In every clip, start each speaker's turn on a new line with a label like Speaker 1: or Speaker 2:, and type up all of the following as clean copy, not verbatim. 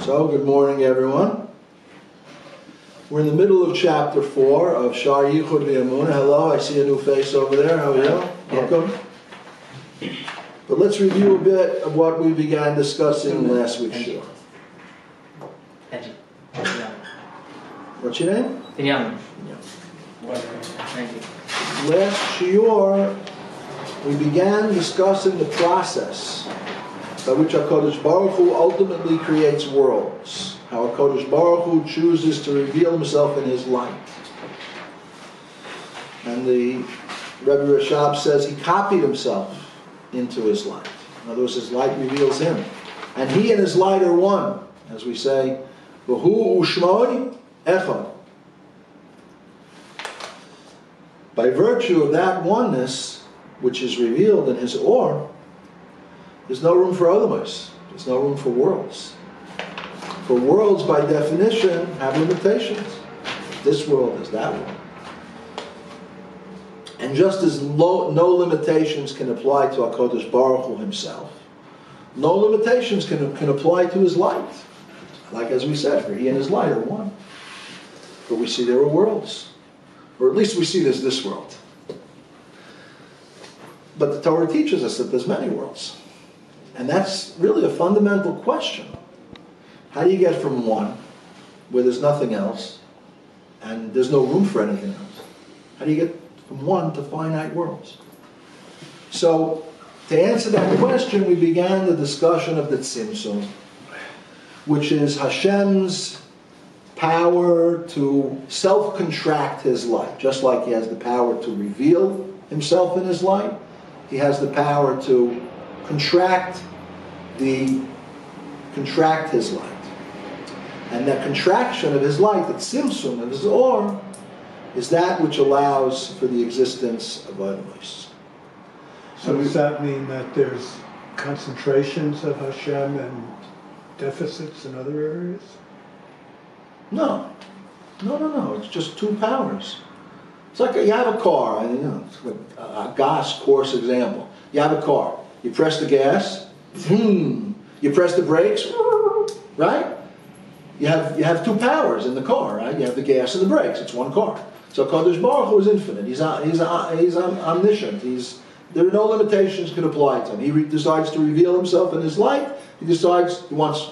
Speaker 1: So, good morning, everyone. We're in the middle of chapter 4 of Shaar Yichud v'Emunah. Hello, I see a new face over there. How are you? Welcome. But let's review a bit of what we began discussing in last week's show. What's your name?
Speaker 2: Young.
Speaker 1: Thank you. Last shiur, we began discussing the process by which HaKadosh Baruch Hu ultimately creates worlds. How HaKadosh Baruch Hu chooses to reveal himself in his light. And the Rabbi Rechavia says he copied himself into his light. In other words, his light reveals him. And he and his light are one. As we say, V'hu u'shmoi echad. By virtue of that oneness, which is revealed in his or, there's no room for others. There's no room for worlds. For worlds, by definition, have limitations. This world is that world. And just as no limitations can apply to HaKadosh Baruch Hu himself, no limitations can apply to his light. Like as we said, for he and his light are one. But we see there are worlds. Or at least we see there's this world. But the Torah teaches us that there's many worlds. And that's really a fundamental question. How do you get from one, where there's nothing else, and there's no room for anything else? How do you get from one to finite worlds? So, to answer that question, we began the discussion of the Tzimtzum, which is Hashem's power to self-contract his light. Just like he has the power to reveal himself in his light, he has the power to contract his light. And that contraction of his light, the tzimtzum of his or, is that which allows for the existence of others.
Speaker 3: So does that mean that there's concentrations of Hashem and deficits in other areas?
Speaker 1: No. It's just two powers. It's like you have a car, a gas course example. You have a car. You press the gas, you press the brakes, right? You have two powers in the car, right? You have the gas and the brakes. It's one car. So HaKadosh Baruch Hu is infinite. He's omniscient. There are no limitations can apply to him. He decides to reveal himself in his light. He desires olamos.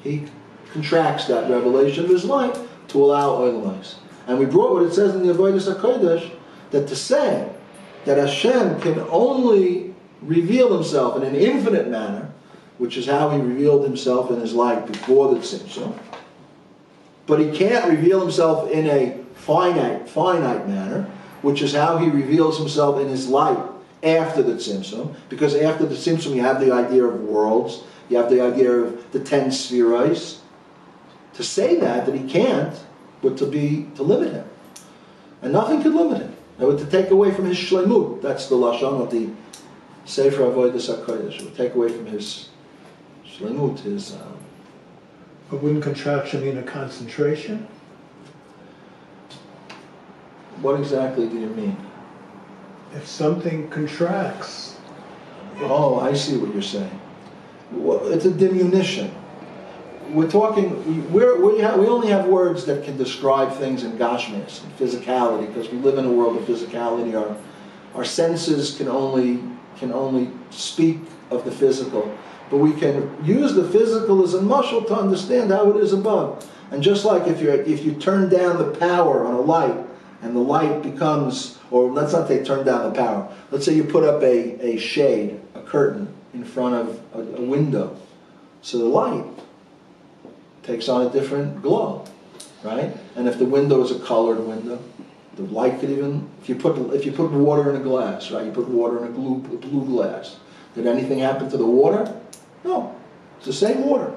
Speaker 1: He contracts that revelation of his light to allow olamos. And we brought what it says in the Avodas HaKodesh, that to say that Hashem can only reveal himself in an infinite manner, which is how he revealed himself in his light before the Tzimtzum, but he can't reveal himself in a finite manner, which is how he reveals himself in his light after the Tzimtzum, because after the Tzimtzum you have the idea of worlds, you have the idea of the 10 spheroids. To say that he can't, would to limit him. And nothing could limit him. It would to take away from his shlemut. That's the lashon of the Sefer Avodas HaKodesh. It would take away from his shlemut, his...
Speaker 3: But wouldn't contraction mean a concentration?
Speaker 1: What exactly do you mean?
Speaker 3: If something contracts...
Speaker 1: Oh, I see what you're saying. Well, it's a diminution. We're talking, we only have words that can describe things in gashmis, in physicality, because we live in a world of physicality. Our senses can only speak of the physical, but we can use the physical as a muscle to understand how it is above. And just like if you turn down the power on a light, and the light becomes, or let's not say turn down the power. Let's say you put up a shade, a curtain, in front of a window, so the light takes on a different glow, right? And if the window is a colored window, the light could even, if you put water in a glass, right? You put water in a blue glass. Did anything happen to the water? No, it's the same water.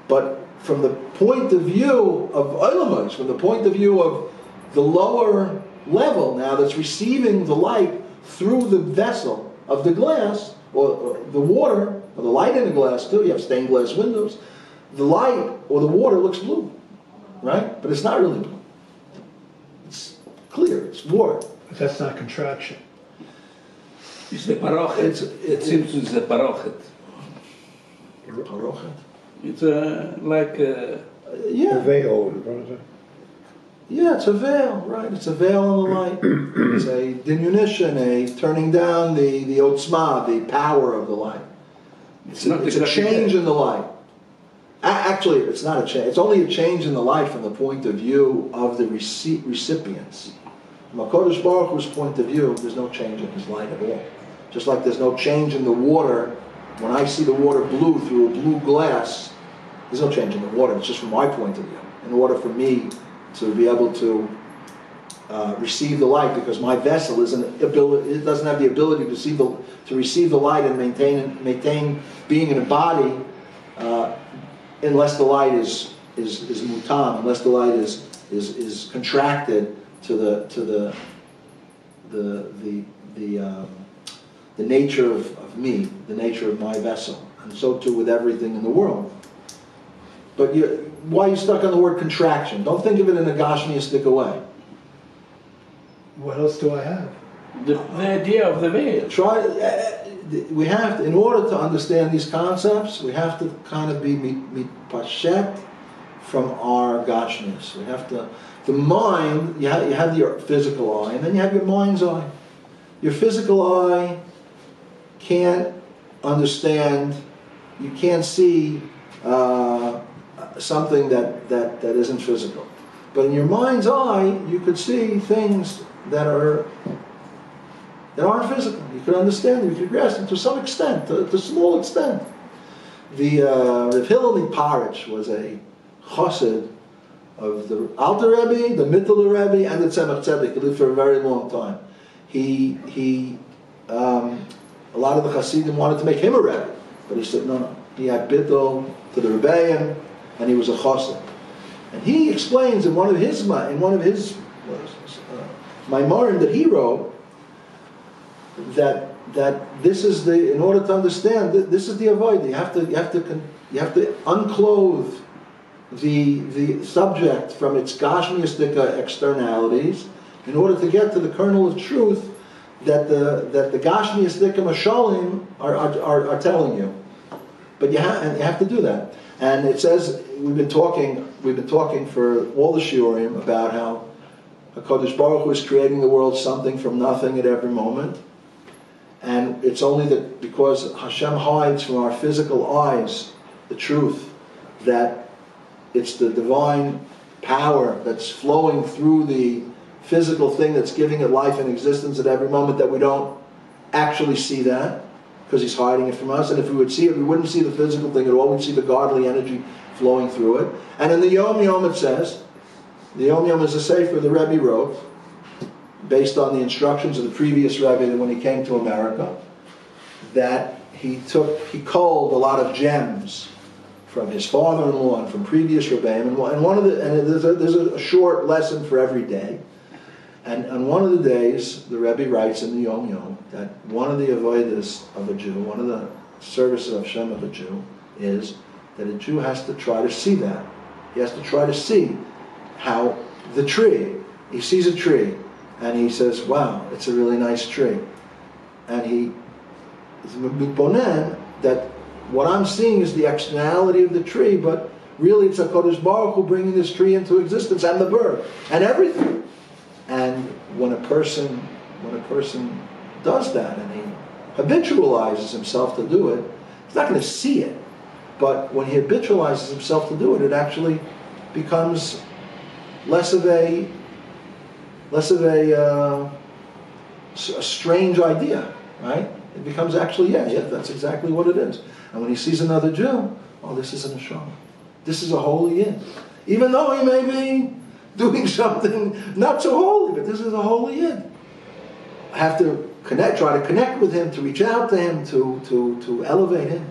Speaker 1: But from the point of view of olamos, from the point of view of the lower level now that's receiving the light through the vessel of the glass, or the water, or the light in the glass too, you have stained glass windows, the light or the water looks blue, right? But it's not really blue. It's clear, it's water.
Speaker 3: But that's not contraction.
Speaker 4: It's the parochet. It seems to be the parochet.
Speaker 1: Parochet.
Speaker 2: It's like
Speaker 1: Yeah.
Speaker 4: A veil, brother.
Speaker 1: Yeah, it's a veil, right? It's a veil in the light. It's a diminution, a turning down the otzma, the power of the light. It's a change in the light. Actually, it's not a change. It's only a change in the light from the point of view of the recipients. From HaKadosh Baruch Hu's point of view, there's no change in his light at all. Just like there's no change in the water. When I see the water blue through a blue glass, there's no change in the water. It's just from my point of view. In order for me to be able to receive the light, because my vessel it doesn't have the ability to receive the light and maintain being in a body unless the light is mutam, unless the light is contracted to the nature of me, the nature of my vessel, and so too with everything in the world. But why are you stuck on the word contraction? Don't think of it in a Gashmiistic way.
Speaker 3: What else do I have?
Speaker 2: the idea of the veil.
Speaker 1: We have to, in order to understand these concepts, we have to kind of be mitpashet from our Gashmis. We have to, the mind, you have your physical eye, and then you have your mind's eye. Your physical eye can't understand, you can't see something that isn't physical. But in your mind's eye, you could see things that aren't physical. You could understand them, you could grasp them to some extent, to a small extent. The Rav Hillel Parich was a chassid of the Alter Rebbe, the Middle Rebbe, and the Tzemach Tzedek. He lived for a very long time. A lot of the Hasidim wanted to make him a Rebbe, but he said no. He had bittul to the Rebbeim, and he was a chassid. And he explains in one of his Maimarim that he wrote that this is the, in order to understand, this is the avoid. You have to unclothe the subject from its gashmiistic externalities in order to get to the kernel of truth that the gashmiistic mashalim are telling you. But you have to do that. And it says, we've been talking for all the shiurim about how HaKadosh Baruch Hu is creating the world something from nothing at every moment. And it's only that because Hashem hides from our physical eyes the truth that it's the divine power that's flowing through the physical thing that's giving it life and existence at every moment, that we don't actually see that because he's hiding it from us. And if we would see it, we wouldn't see the physical thing at all. We'd see the godly energy flowing through it. And in the Yom Yom it says, the Yom Yom is a sefer the Rebbe wrote based on the instructions of the previous Rebbe when he came to America, that he culled a lot of gems from his father-in-law and from previous Rebbeim, and there's a short lesson for every day. And on one of the days, the Rebbe writes in the Yom Yom that one of the avodas of a Jew, one of the services of Shem of a Jew, is that a Jew has to try to see that. He has to try to see how the tree, he sees a tree, and he says, wow, it's a really nice tree. And he is mitbonen that what I'm seeing is the externality of the tree, but really it's HaKadosh Baruch Hu bringing this tree into existence, and the bird, and everything. And when a person does that, and he habitualizes himself to do it, he's not going to see it. But when he habitualizes himself to do it, it actually becomes less of a strange idea, right? It becomes actually, yeah, that's exactly what it is. And when he sees another Jew, oh, this is a neshama. This is a holy Yid. Even though he may be doing something not so holy, but this is a holy Yid. I have to try to connect with him, to reach out to him, to elevate him.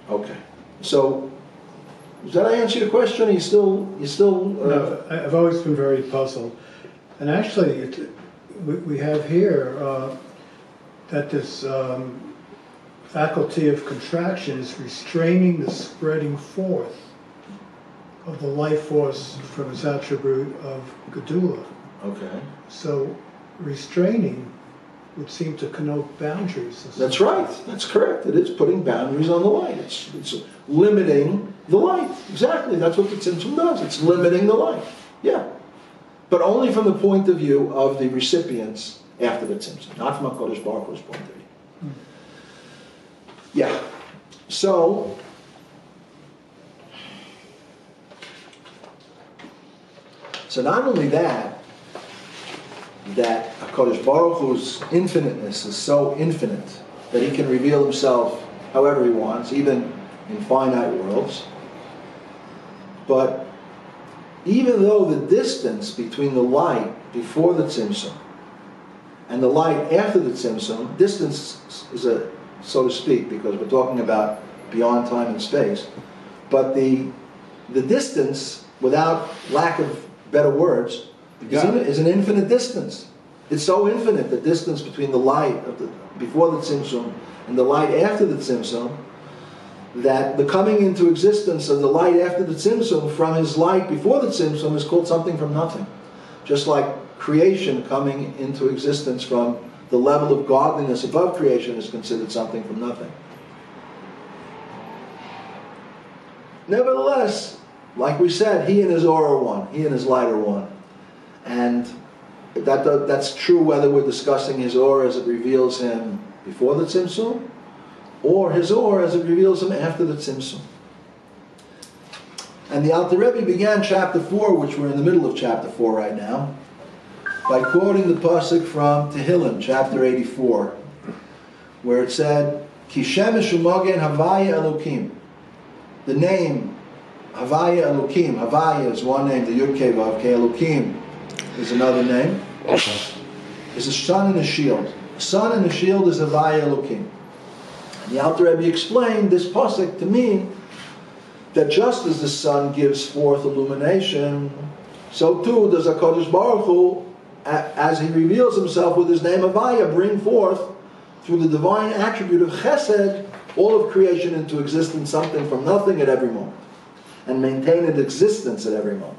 Speaker 1: Okay. So, does that answer your question? You still?
Speaker 3: No, I've always been very puzzled. And actually, we have here that this faculty of contraction is restraining the spreading forth of the life force from its attribute of Gedula.
Speaker 1: Okay.
Speaker 3: So restraining would seem to connote boundaries.
Speaker 1: That's right. That's correct. It is putting boundaries on the light. It's limiting the light. Exactly. That's what the tzimtzum does. It's limiting the light. Yeah. But only from the point of view of the recipients after the tzimtzum, not from HaKadosh Baruch Hu's point of view. Yeah. So, not only that HaKadosh Baruch Hu's infiniteness is so infinite that he can reveal himself however he wants, even in finite worlds. But even though the distance between the light before the tzimtzum and the light after the tzimtzum, distance is so to speak, because we're talking about beyond time and space, but the distance, without lack of better words, is an infinite distance. It's so infinite, the distance between the light before the tzimtzum and the light after the tzimtzum, that the coming into existence of the light after the tzimtzum from his light before the tzimtzum is called something from nothing. Just like creation coming into existence from the level of godliness above creation is considered something from nothing. Nevertheless, like we said, he and his aura are one. He and his light are one. And that's true whether we're discussing his aura as it reveals him before the tzimtzum, or his aura as it reveals him after the tzimtzum. And the Alter Rebbe began chapter 4, which we're in the middle of chapter 4 right now, by quoting the pasuk from Tehillim, chapter 84, where it said, Ki shemesh u'magen havaya elokim. The name Havaya Elokim. Havaya is one name, the Yud Kei Vav Kei. Elokim is another name. Is a sun and a shield. A sun and a shield is Havaya Elokim. And the Alter Rebbe explained this pasuk to mean that just as the sun gives forth illumination, so too does HaKadosh Baruch Hu, as he reveals himself with his name Havaya, bring forth through the divine attribute of Chesed all of creation into existence, something from nothing at every moment, and maintain its existence at every moment.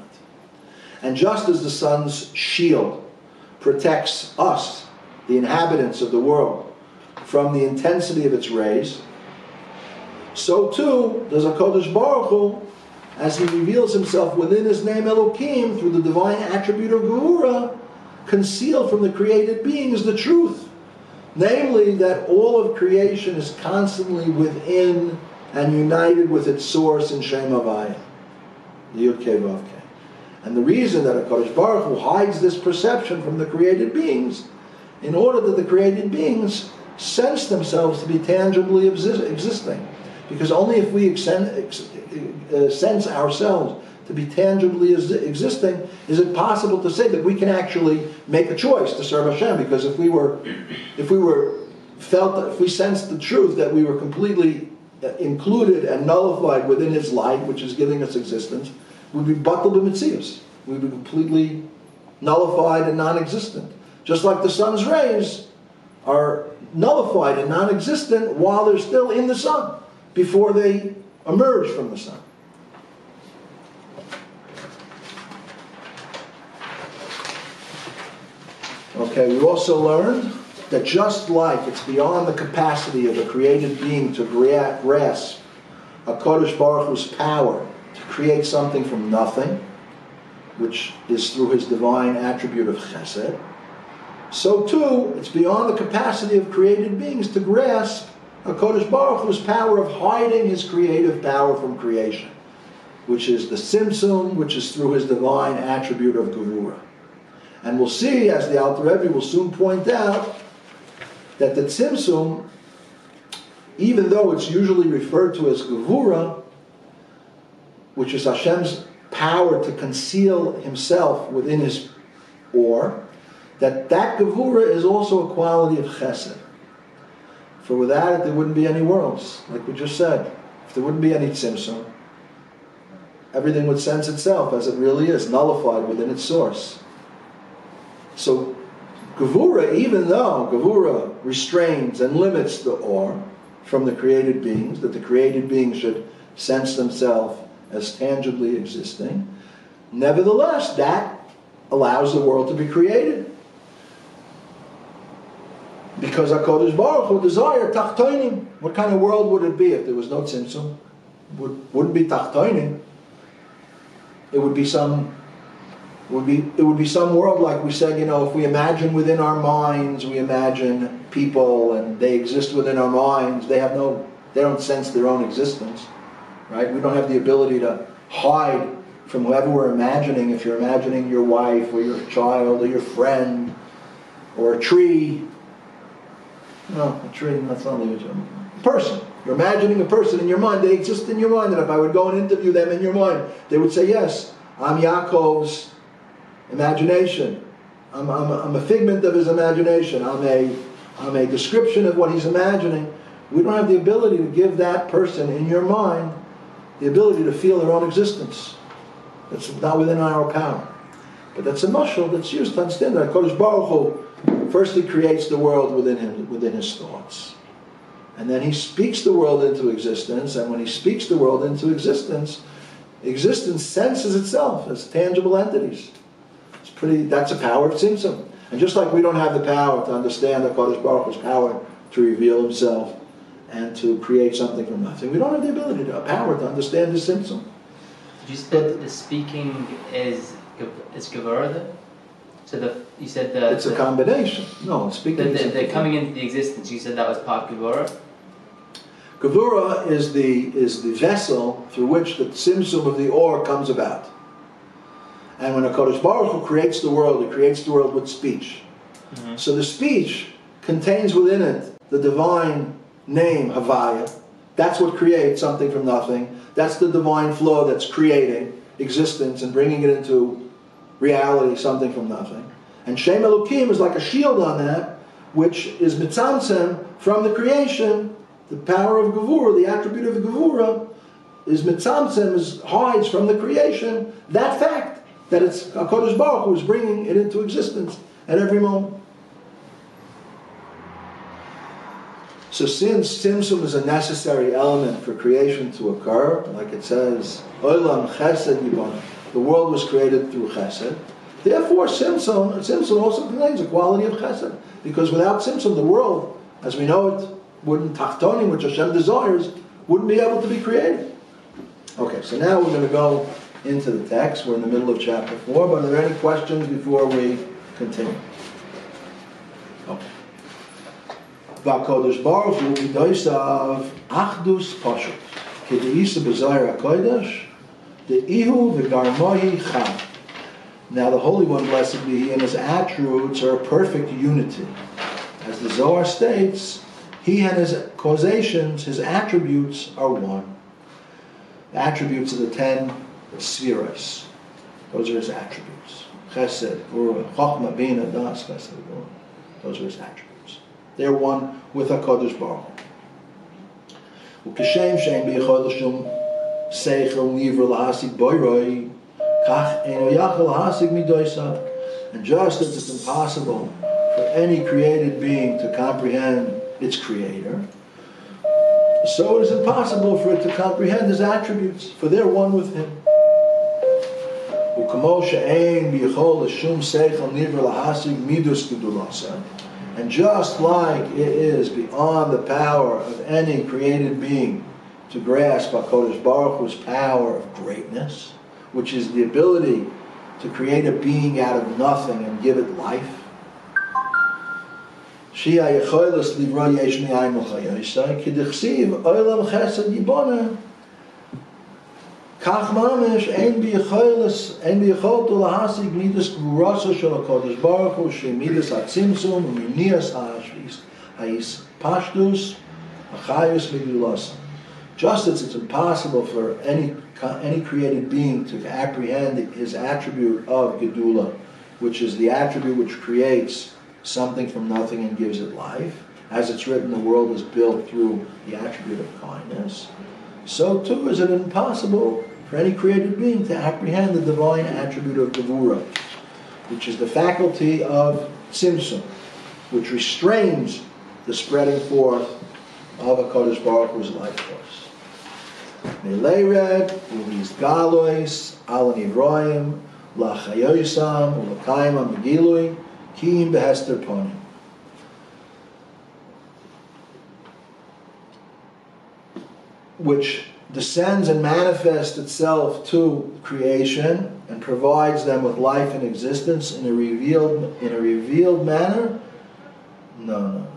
Speaker 1: And just as the sun's shield protects us, the inhabitants of the world, from the intensity of its rays, so too does HaKadosh Baruch Hu, as he reveals himself within his name Elokim, through the divine attribute of Gevura, conceal from the created beings the truth. Namely, that all of creation is constantly within and united with its source in Shem Havaya, the Yud Kei Vav Kei. And the reason that HaKadosh Baruch Hu hides this perception from the created beings, in order that the created beings sense themselves to be tangibly existing. Because only if we sense ourselves to be tangibly existing, is it possible to say that we can actually make a choice to serve Hashem. Because if we sensed the truth that we were completely included and nullified within his light, which is giving us existence, we'd be batal b'metzius. We'd be completely nullified and non-existent. Just like the sun's rays are nullified and non-existent while they're still in the sun, before they emerge from the sun. Okay, we also learned that just like it's beyond the capacity of a created being to grasp HaKadosh Baruch Hu's power to create something from nothing, which is through his divine attribute of Chesed, so too it's beyond the capacity of created beings to grasp HaKadosh Baruch Hu's power of hiding his creative power from creation, which is the Tzimtzum, which is through his divine attribute of Gevura. And we'll see, as the Alter Rebbe will soon point out, that the Tzimtzum, even though it's usually referred to as Gevura, which is Hashem's power to conceal himself within his or, that Gevura is also a quality of Chesed. For without it, there wouldn't be any worlds, like we just said. If there wouldn't be any Tzimtzum, everything would sense itself as it really is, nullified within its source. So Gevura, even though Gevura restrains and limits the or from the created beings, that the created beings should sense themselves as tangibly existing, nevertheless, that allows the world to be created. Because HaKadosh Baruch Hu desire tachtonim. What kind of world would it be if there was no tzimtzum? Wouldn't be tachtonim. It would be some world like we said, if we imagine within our minds, we imagine people and they exist within our minds, they don't sense their own existence. Right? We don't have the ability to hide from whoever we're imagining. If you're imagining your wife or your child or your friend or a tree. No, a tree, that's not a person. You're imagining a person in your mind. They exist in your mind. And if I would go and interview them in your mind, they would say, yes, I'm Yaakov's imagination. I'm a figment of his imagination. I'm a description of what he's imagining. We don't have the ability to give that person in your mind the ability to feel their own existence. That's not within our power. But that's a mashal that's used to understand that HaKadosh Baruch Hu first he creates the world within his thoughts. And then he speaks the world into existence, and when he speaks the world into existence senses itself as tangible entities. That's a power of tzimtzum. And just like we don't have the power to understand HaKadosh Baruch Hu's power to reveal himself and to create something from nothing, we don't have the ability, power to understand this tzimtzum.
Speaker 4: Did you say the speaking is Gevurah then? So you said
Speaker 1: it's a combination. No, speaking
Speaker 4: the coming into the existence. You said that was part Gevurah.
Speaker 1: Gevurah is the vessel through which the tzimtzum of the or comes about. And when HaKadosh Baruch Hu creates the world, he creates the world with speech. Mm-hmm. So the speech contains within it the divine name Havaya. That's what creates something from nothing. That's the divine flow that's creating existence and bringing it into reality, something from nothing. And Shem Elokim is like a shield on that, which is mitzamtzem from the creation. The power of Gevurah, the attribute of Gevurah, is mitzamtzem, hides from the creation that fact that it's HaKadosh Baruch Hu is bringing it into existence at every moment. So since tzimtzum is a necessary element for creation to occur, like it says, Olam Chesed Yibana, the world was created through Chesed. Therefore, tzimtzum also contains a quality of Chesed, because without tzimtzum, the world, as we know it, wouldn't tachtonim, which Hashem desires, wouldn't be able to be created. Okay, so now we're going to go into the text. We're in the middle of chapter 4, but are there any questions before we continue? Okay. V'HaKadosh Baruch Hu b'doisav achdus pashut k'de'isa b'zayir HaKodesh de'ihu v'garmohi chad. Now the Holy One, blessed be He, and His attributes are a perfect unity. As the Zohar states, He and His causations, His attributes are one. The attributes of the 10 spheres. Those are His attributes. Chesed, Gvura, Chochmah, Bina, Das, Chesed, Gvura. Those are His attributes. They're one with HaKadosh Baruch Hu. Uk'shem shein b'yichol shum seichel nivra lahasig boiroi kach eino yachol lahasig midoisav. And just as it's impossible for any created being to comprehend its creator, so it is impossible for it to comprehend His attributes, for they're one with Him. And just like it is beyond the power of any created being to grasp HaKadosh Baruch Hu's power of greatness, which is the ability to create a being out of nothing and give it life, so is it impossible for any created being to apprehend His attribute of Gedula, which is the attribute which creates something from nothing and gives it life. As it's written, the world is built through the attribute of kindness. So too is it impossible for any created being to apprehend the divine attribute of Gevurah, which is the faculty of tzimtzum, which restrains the spreading forth of HaKadosh Baruch Hu's life force. Meleired, u'liz galois, al nivroim, la'chayoisam, u'l'kaim ha'megilui, Kim behester ponim. which descends and manifests itself to creation and provides them with life and existence in a revealed manner? No.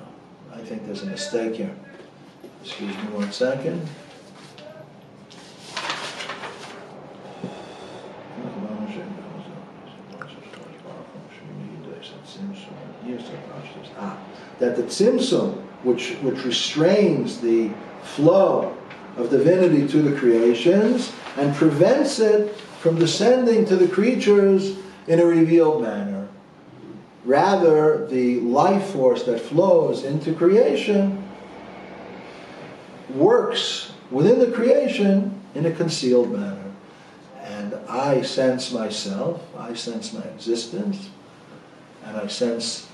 Speaker 1: I think there's a mistake here. Excuse me 1 second. That the tzimtzum, which restrains the flow of divinity to the creations and prevents it from descending to the creatures in a revealed manner. Rather, the life force that flows into creation works within the creation in a concealed manner. And I sense myself, I sense my existence, and I sense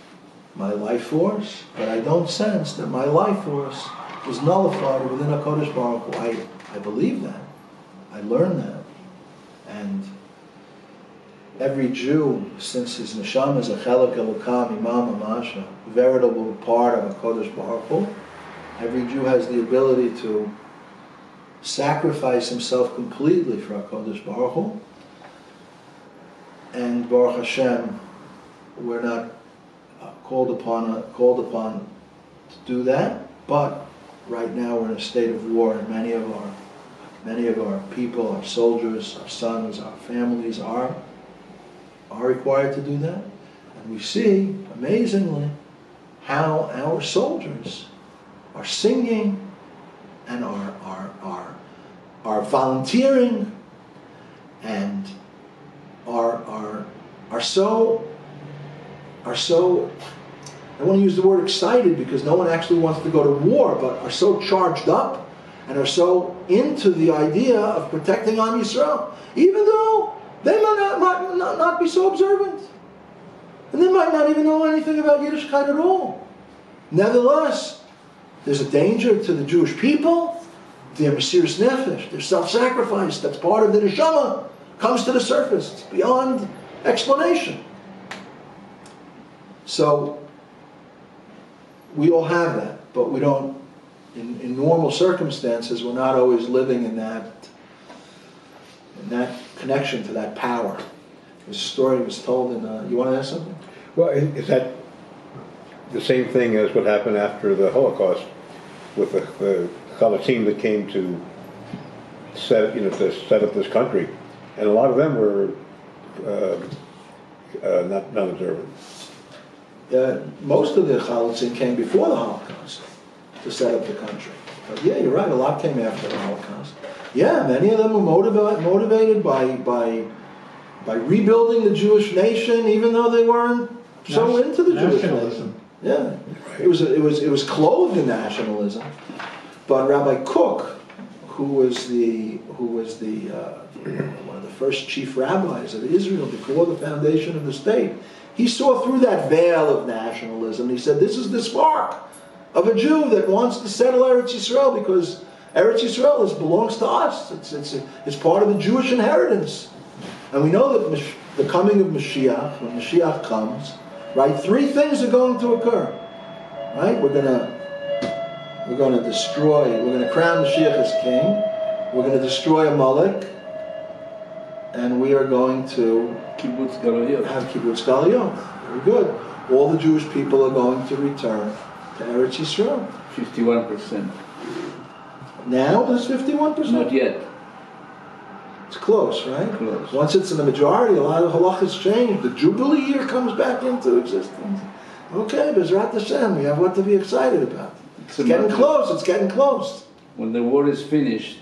Speaker 1: my life force, but I don't sense that my life force is nullified within HaKadosh Baruch Hu. I believe that. I learned that. And every Jew, since his neshama is a chelek elokam imam amasha, veritable part of HaKadosh Baruch Hu, every Jew has the ability to sacrifice himself completely for HaKadosh Baruch Hu. And Baruch Hashem, we're not called upon to do that, but right now we're in a state of war, and many of our people, our soldiers, our sons, our families are required to do that. And we see, amazingly, how our soldiers are singing and are volunteering and are so, I want to use the word excited because no one actually wants to go to war, but are so charged up and are so into the idea of protecting Am Yisrael, even though they might not be so observant. And they might not even know anything about Yiddishkeit at all. Nevertheless, there's a danger to the Jewish people, their Mesiras Nefesh, their self-sacrifice, that's part of the neshama, comes to the surface. It's beyond explanation. So, we all have that, but we don't, in normal circumstances, we're not always living in that connection to that power. This story was told in, you want to ask something?
Speaker 5: Well, is that the same thing as what happened after the Holocaust with the Chalatzim that came to set up this country, and a lot of them were not observant.
Speaker 1: Most of the Chalatzim came before the Holocaust to set up the country. But yeah, you're right, a lot came after the Holocaust. Yeah, many of them were motivated by rebuilding the Jewish nation, even though they weren't so into the Jewish nation. Yeah, it was clothed in nationalism. But Rabbi Kook, who was one of the first chief rabbis of Israel before the foundation of the state, he saw through that veil of nationalism. He said, this is the spark of a Jew that wants to settle Eretz Yisrael, because Eretz Yisrael belongs to us. It's part of the Jewish inheritance. And we know that the coming of Mashiach, when Mashiach comes, right, three things are going to occur. Right? We're going to crown Mashiach as king. We're going to destroy Amalek. And we are going to
Speaker 2: Kibbutz Galuyot.
Speaker 1: Have Kibbutz Galuyot. Very good. All the Jewish people are going to return to Eretz Yisrael.
Speaker 2: 51%.
Speaker 1: Now there's 51%?
Speaker 2: Not yet.
Speaker 1: It's close, right?
Speaker 2: Close.
Speaker 1: Once it's in the majority, a lot of halachas change. The Jubilee year comes back into existence. Okay, Bezrat Hashem, we have what to be excited about. It's getting close, it's getting close.
Speaker 2: When the war is finished,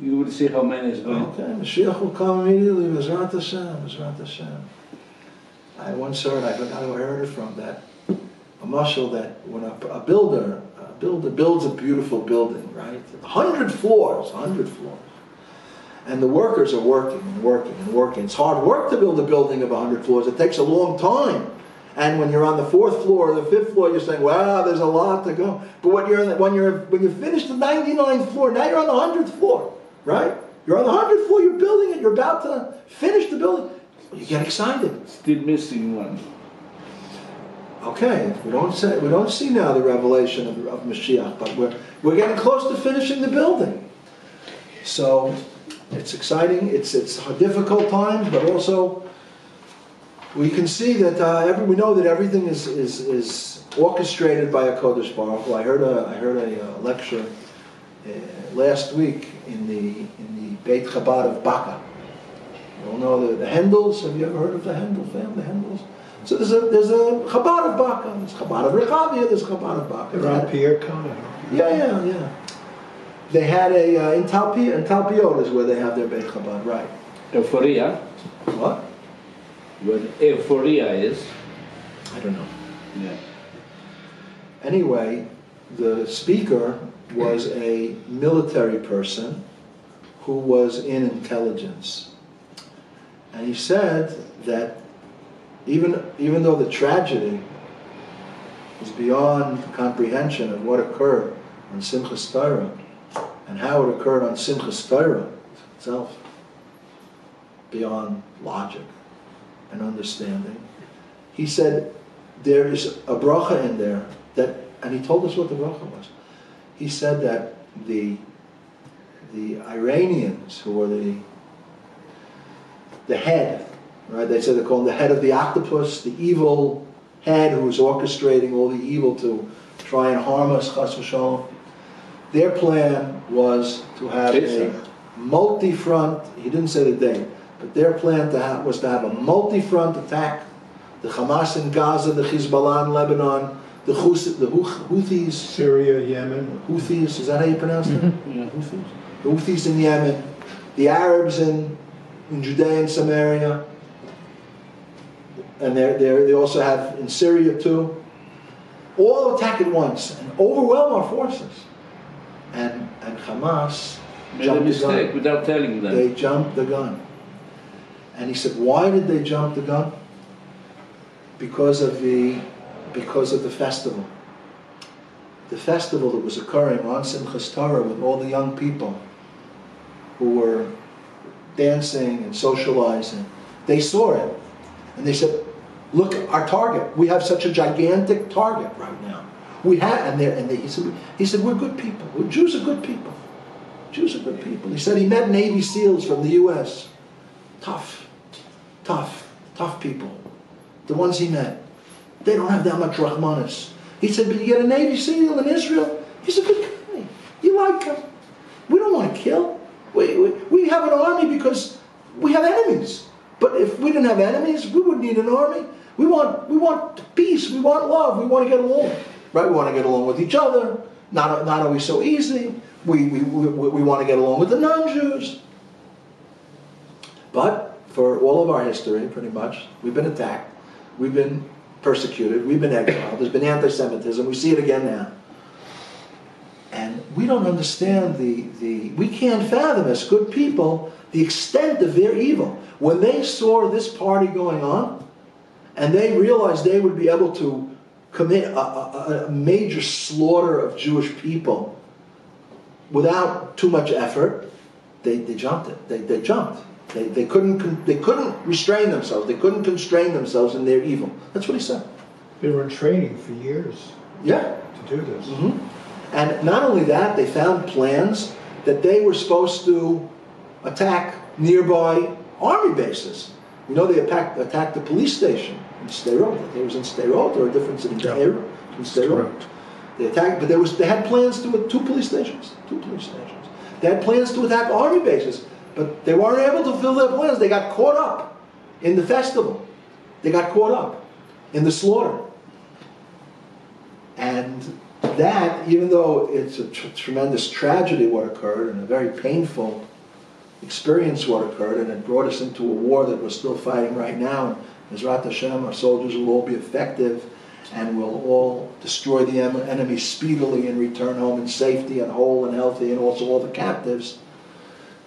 Speaker 2: you will see how many is going.
Speaker 1: Okay, Mashiach will come immediately. Bezrat Hashem, Bezrat Hashem. I once heard, I forgot who I heard it from, that a mashal that when a builder builds a beautiful building, right? 100 floors. And the workers are working and working and working. It's hard work to build a building of 100 floors. It takes a long time. And when you're on the 4th floor or the 5th floor, you're saying, wow, there's a lot to go. But when you finish the 99th floor, now you're on the 100th floor, right? You're on the 100th floor, you're building it, you're about to finish the building. You get excited.
Speaker 2: Still missing one.
Speaker 1: Okay, we don't see now the revelation of Mashiach, but we're getting close to finishing the building. So it's exciting. It's a difficult time, but also we can see that we know that everything is orchestrated by a Kodesh Baruch Hu. I heard a lecture last week in the Beit Chabad of Baka. You all know the Hendels. Have you ever heard of the Hendel family? The Hendels. So there's a Chabad of Baka. There's Chabad of Rechavia. There's Chabad of Baka.
Speaker 3: Around Pierre County.
Speaker 1: Yeah. They had in Talpiot is where they have their Beit Chabad, right?
Speaker 2: Euphoria.
Speaker 1: What?
Speaker 2: Where Euphoria is.
Speaker 1: I don't know.
Speaker 2: Yeah.
Speaker 1: Anyway, the speaker was a military person who was in intelligence. And he said that even though the tragedy is beyond comprehension of what occurred on Simchas Torah and how it occurred on Simchas Torah itself, beyond logic and understanding, he said there is a bracha in there and he told us what the bracha was. He said that the Iranians, who were the head, right? They said they call him the head of the octopus, the evil head who was orchestrating all the evil to try and harm us, chas v'shalom. Their plan was to have a multi-front. He didn't say the date, but their plan was to have a multi-front attack. The Hamas in Gaza, the Hezbollah in Lebanon, the Houthis,
Speaker 3: Syria, Yemen.
Speaker 1: Houthis, is that how you pronounce it?
Speaker 2: Yeah.
Speaker 1: Houthis. The Houthis in Yemen, the Arabs in Judea and Samaria, and they also have in Syria too. All attack at once and overwhelm our forces. And Hamas
Speaker 2: Made a mistake without telling them.
Speaker 1: They jumped the gun. And he said, why did they jump the gun? Because of the festival. The festival that was occurring on Simchas Torah with all the young people who were dancing and socializing. They saw it. And they said, look, our target. We have such a gigantic target right now. He said, we're good people. Jews are good people. Jews are good people. He said he met Navy SEALs from the U.S. Tough people. The ones he met. They don't have that much Rahmanis. He said, but you get a Navy SEAL in Israel, he's a good guy. You like him. We don't want to kill. We have an army because we have enemies. But if we didn't have enemies, we wouldn't need an army. We want peace. We want love. We want to get along. Right? We want to get along with each other. Not always so easy. We want to get along with the non-Jews. But for all of our history, pretty much, we've been attacked. We've been persecuted. We've been exiled. There's been anti-Semitism. We see it again now. And we don't understand we can't fathom as good people the extent of their evil. When they saw this party going on, and they realized they would be able to commit a major slaughter of Jewish people without too much effort, they jumped it. They jumped. They couldn't restrain themselves. They couldn't constrain themselves in their evil. That's what he said.
Speaker 3: They were in training for years.
Speaker 1: Yeah.
Speaker 3: To do this.
Speaker 1: Mm-hmm. And not only that, they found plans that they were supposed to attack nearby army bases. You know, they attacked the police station in Sderot. It was in Sderot or a different city.
Speaker 3: Yeah.
Speaker 1: In Sderot.
Speaker 3: Correct.
Speaker 1: They attacked, but they had plans to two police stations. They had plans to attack army bases, but they weren't able to fulfill their plans. They got caught up in the festival. They got caught up in the slaughter. And that, even though it's a tremendous tragedy what occurred and a very painful experience what occurred, and it brought us into a war that we're still fighting right now. Mizrat Hashem, our soldiers will all be effective and will all destroy the enemy speedily and return home in safety and whole and healthy, and also all the captives.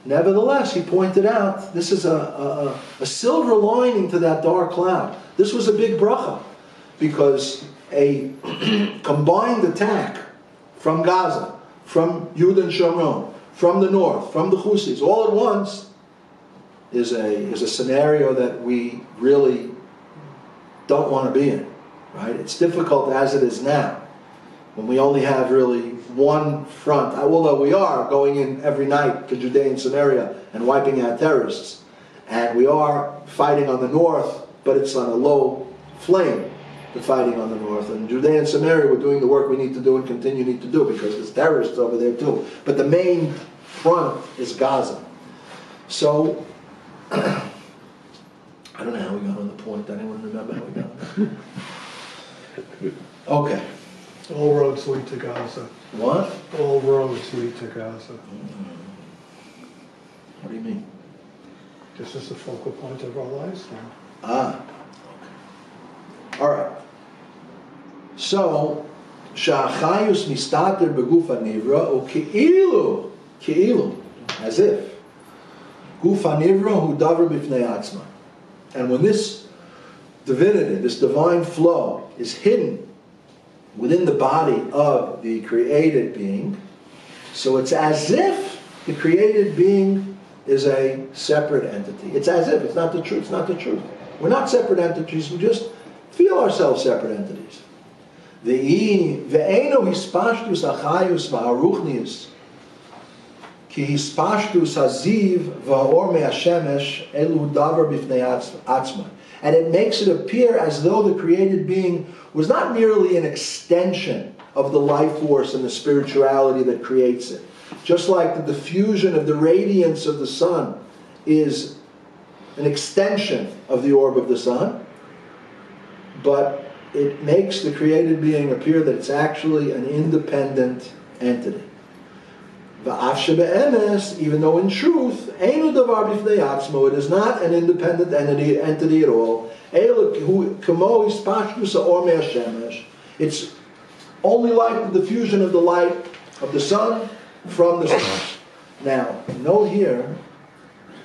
Speaker 1: Nevertheless, he pointed out, this is a silver lining to that dark cloud. This was a big bracha, because a combined attack from Gaza, from Yehuda and Shomron, from the north, from the Houthis, all at once, is a scenario that we really don't want to be in. Right? It's difficult as it is now. when we only have really one front, although we are going in every night to Judea and Samaria and wiping out terrorists, and we are fighting on the north, but it's on a low flame, the fighting on the north. And Judea and Samaria, we're doing the work we need to do and continue need to do, because there's terrorists over there too. But the main front is Gaza. So, I don't know how we got on the point. Anyone remember how we got on that? Okay.
Speaker 3: All roads lead to Gaza.
Speaker 1: What?
Speaker 3: All roads lead to Gaza.
Speaker 1: What do you mean?
Speaker 3: This is the focal point of our lives now.
Speaker 1: Ah. Okay. All right. So, Sha'achayus mistater beguf hanivra, or ki'ilu, as if. Guf hanivra hu davar bifnei atzma. And when this divinity, this divine flow, is hidden within the body of the created being, so it's as if the created being is a separate entity. It's as if, it's not the truth, it's not the truth. We're not separate entities, we just feel ourselves separate entities. Ve'eno hispashtus achayus va'aruchnius, ki hispashtus haziv va'or me'ashemesh elu davar bifnei atzma. And it makes it appear as though the created being was not merely an extension of the life force and the spirituality that creates it. Just like the diffusion of the radiance of the sun is an extension of the orb of the sun, but it makes the created being appear that it's actually an independent entity. Even though in truth, it is not an independent entity at all. It's only like the diffusion of the light of the sun from the sun. Now, note here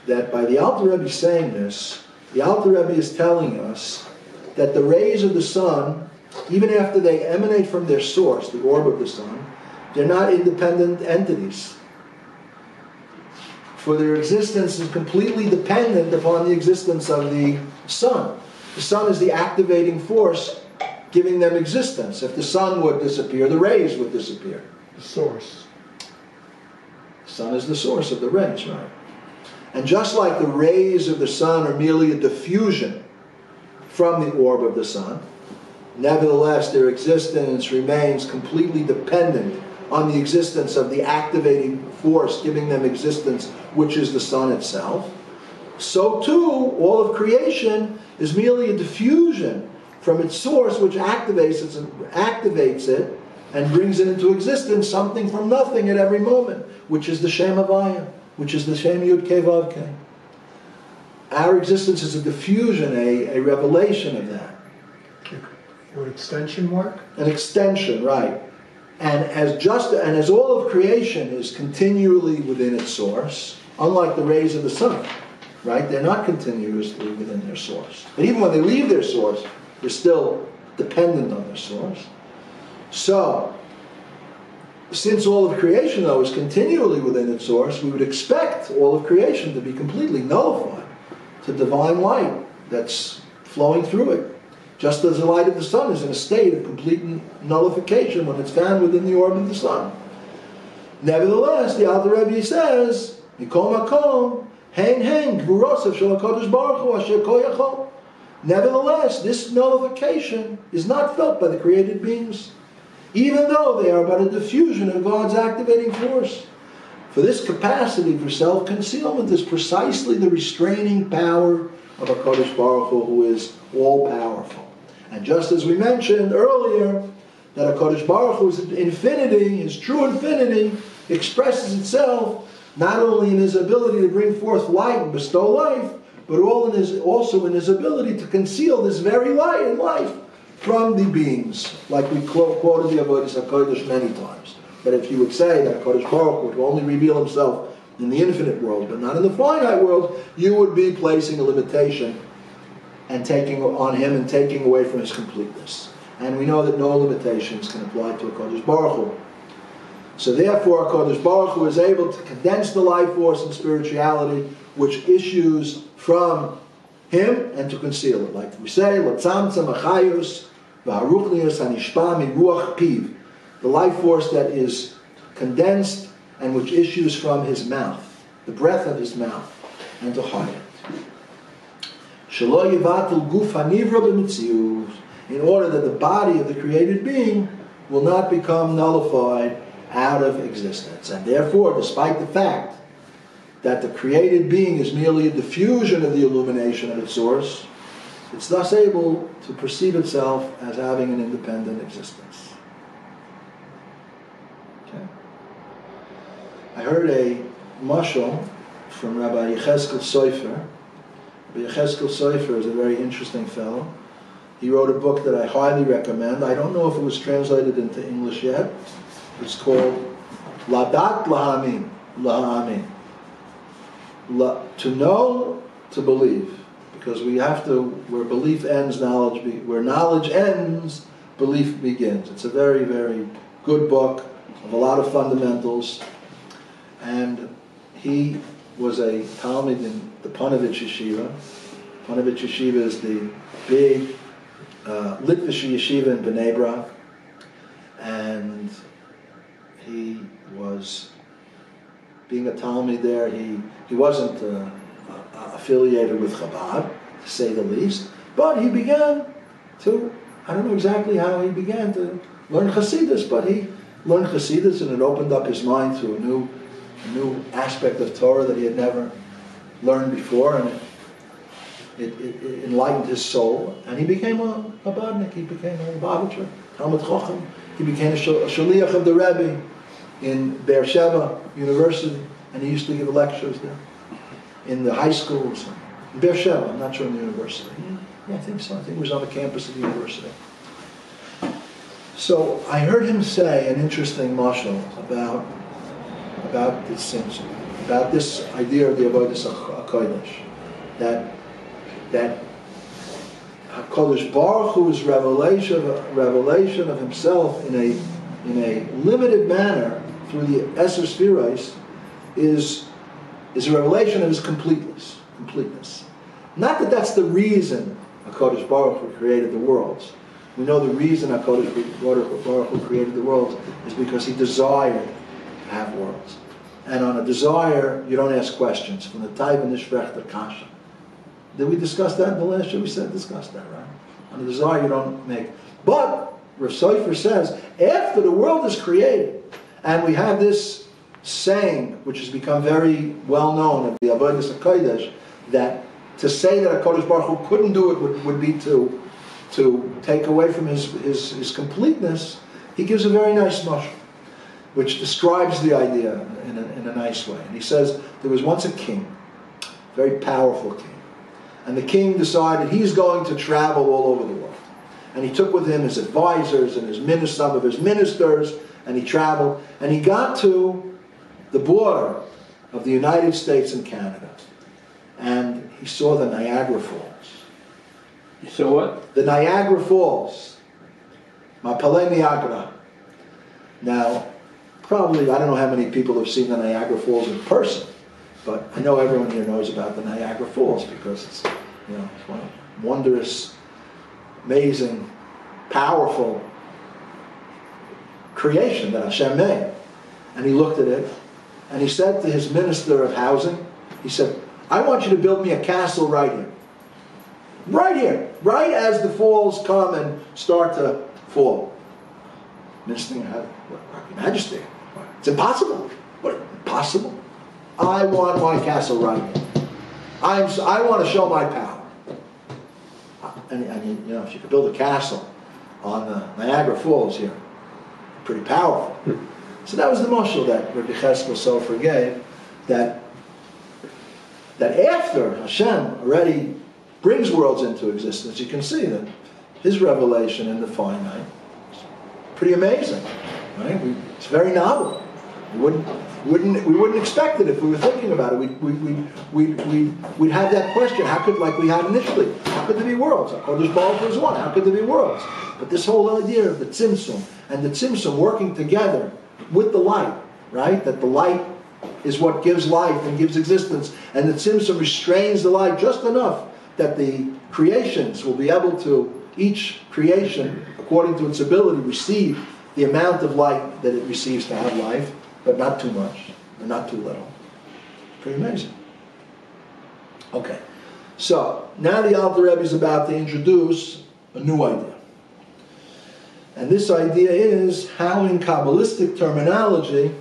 Speaker 1: that by the Alter Rebbe saying this, the Alter Rebbe is telling us that the rays of the sun, even after they emanate from their source, the orb of the sun, they're not independent entities. For their existence is completely dependent upon the existence of the sun. The sun is the activating force giving them existence. If the sun would disappear, the rays would disappear.
Speaker 3: The source.
Speaker 1: The sun is the source of the rays, right? And just like the rays of the sun are merely a diffusion from the orb of the sun, nevertheless their existence remains completely dependent on the existence of the activating force giving them existence, which is the sun itself. So too, all of creation is merely a diffusion from its source, which activates it and brings it into existence, something from nothing at every moment, which is the Shem Havaya, which is the Shem Yud Kei Vav Kei. Our existence is a diffusion, a revelation of that.
Speaker 3: Would extension work?
Speaker 1: An extension, right. And as all of creation is continually within its source, unlike the rays of the sun, right? They're not continuously within their source. But even when they leave their source, they're still dependent on their source. So, since all of creation, though, is continually within its source, we would expect all of creation to be completely nullified to divine light that's flowing through it. Just as the light of the sun is in a state of complete nullification when it's found within the orb of the sun. Nevertheless, the Alter Rebbe says, Mikol Makom, Hein, Gvurosav Shel HaKadosh Baruch Hu Asher Kol Yachol. Nevertheless, this nullification is not felt by the created beings, even though they are but a diffusion of God's activating force. For this capacity for self-concealment is precisely the restraining power of HaKadosh Baruch Hu, who is all-powerful. And just as we mentioned earlier, that HaKadosh Baruch Hu's infinity, his true infinity, expresses itself not only in his ability to bring forth light and bestow life, but also in his ability to conceal this very light and life from the beings, like we quoted the Avodas HaKodesh many times. That if you would say that HaKadosh Baruch Hu would only reveal himself in the infinite world, but not in the finite world, you would be placing a limitation and taking on him and taking away from his completeness. And we know that no limitations can apply to HaKadosh Baruch Hu. So therefore, HaKadosh Baruch Hu is able to condense the life force and spirituality which issues from him and to conceal it. Like we say, L'tzamtzam achayus v'haruchnius hanishpa miruach piv. the life force that is condensed and which issues from his mouth, the breath of his mouth, and to hide it. In order that the body of the created being will not become nullified out of existence. And therefore, despite the fact that the created being is merely a diffusion of the illumination of its source, it's thus able to perceive itself as having an independent existence. Okay. I heard a mashal from Rabbi Yecheskel Sofer. Rabbi Yecheskel Sofer is a very interesting fellow. He wrote a book that I highly recommend. I don't know if it was translated into English yet. It's called Ladat Lahamin. Lahamin. To know, to believe. Because we have to, where belief ends, where knowledge ends, belief begins. It's a very, very good book of a lot of fundamentals. And he was a Talmud in the Panovich Yeshiva. Panovich Yeshiva is the big Litvish Yeshiva in Bnei Brak. And he was, being a Talmud there, he wasn't affiliated with Chabad, to say the least, but he began to, I don't know exactly how he began to learn Chassidus, but he learned Chassidus and it opened up his mind to a new aspect of Torah that he had never learned before, and it enlightened his soul, and he became a Chabadnik, he became a Lubavitcher, Talmud Chacham, he became a Shaliach of the Rabbi in Beersheba University, and he used to give lectures there in the high schools. In Beersheba, I'm not sure in the university. Yeah, I think so. I think he was on the campus of the university. So I heard him say an interesting mashal about this idea of the avodas hakodesh, that Hakadosh Baruch Hu's revelation of himself in a limited manner through the Eser Sfiros is a revelation of his completeness. Not that that's the reason HaKadosh Baruch Hu created the worlds. We know the reason HaKadosh Baruch Hu created the worlds is because he desired to have worlds. And on a desire, you don't ask questions. From the Taiva Nishvech Kasha. Did we discuss that in the last year? We discussed that, right? On a desire, you don't make. But Rav Sofer says, after the world is created, and we have this saying, which has become very well known of the Avodas HaKodesh, that to say that HaKadosh Baruch Hu couldn't do it would be to take away from his completeness. He gives a very nice mashal, which describes the idea in a nice way. And he says, there was once a king, a very powerful king, and the king decided he's going to travel all over the world. And he took with him his advisors and some of his ministers, and he traveled, and he got to the border of the United States and Canada. And he saw the Niagara Falls.
Speaker 2: You saw what?
Speaker 1: The Niagara Falls. Mapale Niagara. Now, probably, I don't know how many people have seen the Niagara Falls in person, but I know everyone here knows about the Niagara Falls because it's one wondrous, amazing, powerful creation that Hashem made. And he looked at it, and he said to his minister of housing, he said, I want you to build me a castle right here. Right here. Right as the falls come and start to fall. Minister, Your Majesty, it's impossible. What, impossible? I want my castle right here. I want to show my power. And if you could build a castle on the Niagara Falls here, pretty powerful. So that was the mashal that Rabbi Cheskel Sofer gave, that after Hashem already brings worlds into existence, you can see that his revelation in the finite is pretty amazing, right? It's very novel. We wouldn't expect it if we were thinking about it. We'd have that question. How could, like we had initially, how could there be worlds? HaKadosh Baruch Hu is one. How could there be worlds? But this whole idea of the tzimtzum and the tzimtzum working together with the light, right? That the light is what gives life and gives existence, and the tzimtzum restrains the light just enough that the creations will be able to, each creation, according to its ability, receive the amount of light that it receives to have life, but not too much, and not too little. Pretty amazing. Okay, so now the Alter Rebbe is about to introduce a new idea. And this idea is how in Kabbalistic terminology,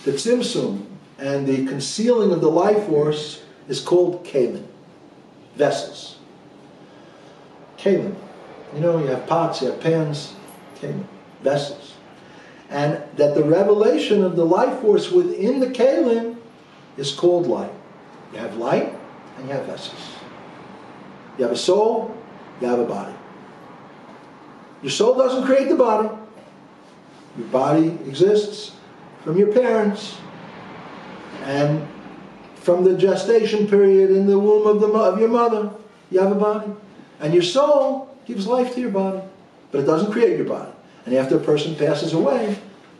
Speaker 1: the tzimtzum and the concealing of the life force is called kelim, vessels. Kelim. You know, you have pots, you have pans, kelim, vessels. And that the revelation of the life force within the kelim is called light. You have light and you have vessels. You have a soul, you have a body. Your soul doesn't create the body. Your body exists from your parents and from the gestation period in the womb of your mother. You have a body. And your soul gives life to your body. But it doesn't create your body. And after a person passes away,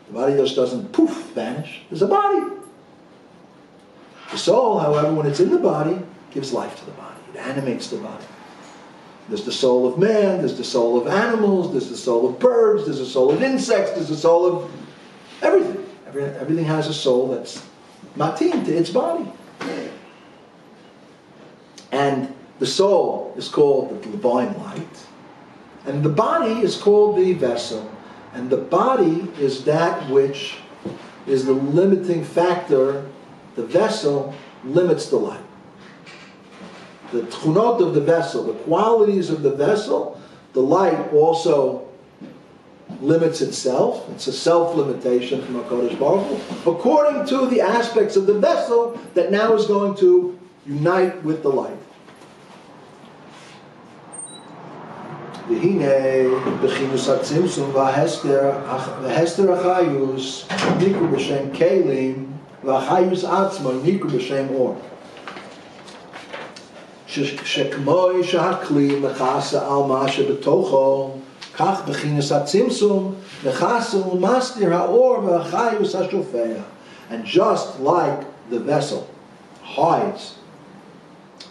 Speaker 1: the body just doesn't poof, vanish. There's a body. The soul, however, when it's in the body, gives life to the body. It animates the body. There's the soul of man, there's the soul of animals, there's the soul of birds, there's the soul of insects, there's the soul of everything. Everything has a soul that's matin to its body. And the soul is called the divine light. And the body is called the vessel. And the body is that which is the limiting factor. The vessel limits the light. The tchunot of the vessel, the qualities of the vessel, the light also limits itself. It's a self-limitation from HaKadosh Baruch Hu, according to the aspects of the vessel that now is going to unite with the light. והנה, בכינוס הצמצום וההסתר החיוס נקרא בשם כלים, והחיוס עצמו נקרא בשם אור. שכמוי שהכלי מכסה על מה שבתוכו, כך בכינוס הצמצום מכסה ומסתיר האור והחיוס השופע. And just like the vessel hides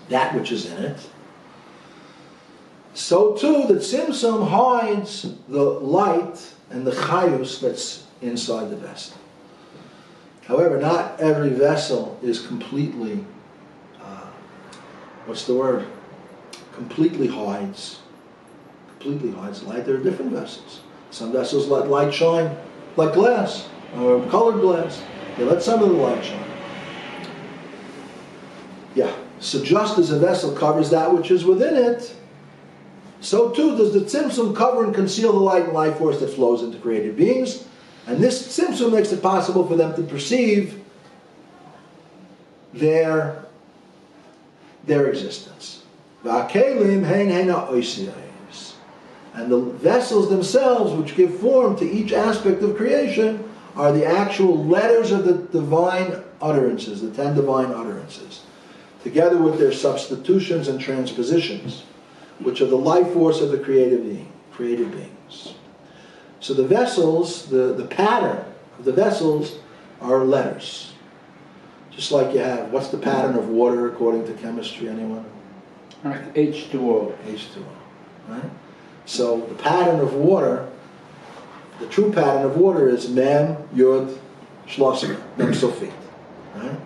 Speaker 1: that which is in it, so too the tzimtzum hides the light and the chayus that's inside the vessel. However, not every vessel is completely, completely hides light. There are different vessels. Some vessels let light shine like glass, or colored glass. They let some of the light shine. Yeah, so just as a vessel covers that which is within it, so too does the tzimtzum cover and conceal the light and life force that flows into created beings. And this tzimtzum makes it possible for them to perceive their existence. And the vessels themselves, which give form to each aspect of creation, are the actual letters of the divine utterances, the 10 divine utterances, together with their substitutions and transpositions, which are the life force of the created beings. So the vessels, the pattern of the vessels are letters. Just like you have, what's the pattern of water according to chemistry, anyone?
Speaker 2: H2O.
Speaker 1: H2O, right? So the pattern of water, the true pattern of water is mem, yud, shlosim, mem sofit, right?